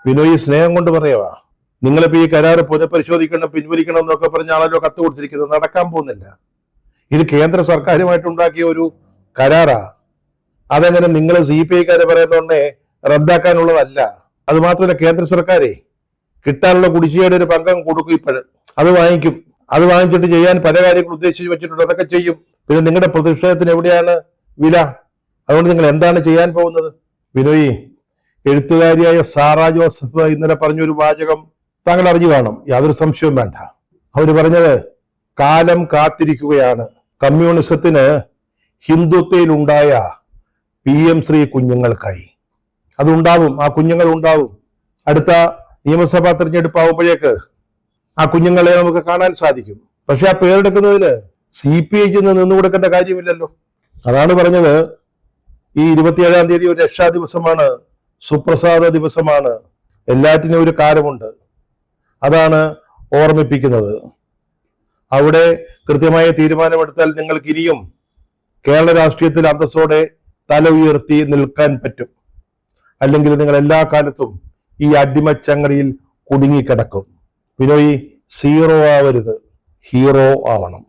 ബിനോയ് സ്നേഹം കൊണ്ട് പറയവാ. നിങ്ങളിപ്പോ ഈ കരാറ് പുനഃപരിശോധിക്കണം, പിൻവലിക്കണം എന്നൊക്കെ പറഞ്ഞാണല്ലോ കത്ത് കൊടുത്തിരിക്കുന്നത്. നടക്കാൻ പോകുന്നില്ല. ഇത് കേന്ദ്ര സർക്കാരുമായിട്ടുണ്ടാക്കിയ ഒരു കരാറാ. അതെങ്ങനെ നിങ്ങൾ CPI-ക്കാരെ പറയുന്നോണ്ടേ റദ്ദാക്കാനുള്ളതല്ല. അത് മാത്രമല്ല, കേന്ദ്ര സർക്കാരെ കിട്ടാനുള്ള കുടിശ്ശികയുടെ ഒരു പങ്കം കൊടുക്കും. ഇപ്പോഴും അത് വാങ്ങിക്കും. അത് വാങ്ങിച്ചിട്ട് ചെയ്യാൻ പല കാര്യങ്ങൾ ഉദ്ദേശിച്ച് വെച്ചിട്ടുണ്ട്. അതൊക്കെ ചെയ്യും. പിന്നെ നിങ്ങളുടെ പ്രതിഷേധത്തിന് എവിടെയാണ് വില? അതുകൊണ്ട് നിങ്ങൾ എന്താണ് ചെയ്യാൻ പോകുന്നത്? ബിനോയ്, എഴുത്തുകാരിയായ സാറാ ജോസഫ് ഇന്നലെ പറഞ്ഞൊരു വാചകം താങ്കൾ അറിഞ്ഞു കാണും, യാതൊരു സംശയവും വേണ്ട. അവര് പറഞ്ഞത് കാലം കാത്തിരിക്കുകയാണ്. കമ്മ്യൂണിസത്തിന് ഹിന്ദുത്വയിലുണ്ടായ PM ശ്രീ കുഞ്ഞുങ്ങൾക്കായി. അതുണ്ടാവും, ആ കുഞ്ഞുങ്ങൾ ഉണ്ടാവും. അടുത്ത നിയമസഭാ തെരഞ്ഞെടുപ്പ് ആവുമ്പോഴേക്ക് ആ കുഞ്ഞുങ്ങളെ നമുക്ക് കാണാൻ സാധിക്കും. പക്ഷെ ആ പേരെടുക്കുന്നതിന് CPI-ക്ക് നിന്നു കൊടുക്കേണ്ട കാര്യമില്ലല്ലോ. അതാണ് പറഞ്ഞത്, ഈ 27-ാം തീയതി ഒരു രക്ഷാ ദിവസമാണ്, സുപ്രസാദ ദിവസമാണ്. എല്ലാറ്റിനും ഒരു കാലമുണ്ട്. അതാണ് ഓർമ്മിപ്പിക്കുന്നത്. അവിടെ കൃത്യമായ തീരുമാനമെടുത്താൽ നിങ്ങൾക്ക് ഇനിയും കേരള രാഷ്ട്രീയത്തിൽ അന്തസ്സോടെ തല ഉയർത്തി നിൽക്കാൻ പറ്റും. അല്ലെങ്കിൽ നിങ്ങൾ എല്ലാ കാലത്തും ഈ അടിമച്ചങ്ങലയിൽ കുടുങ്ങിക്കിടക്കും. ബിനോയ്, സീറോ ആവരുത്, ഹീറോ ആവണം.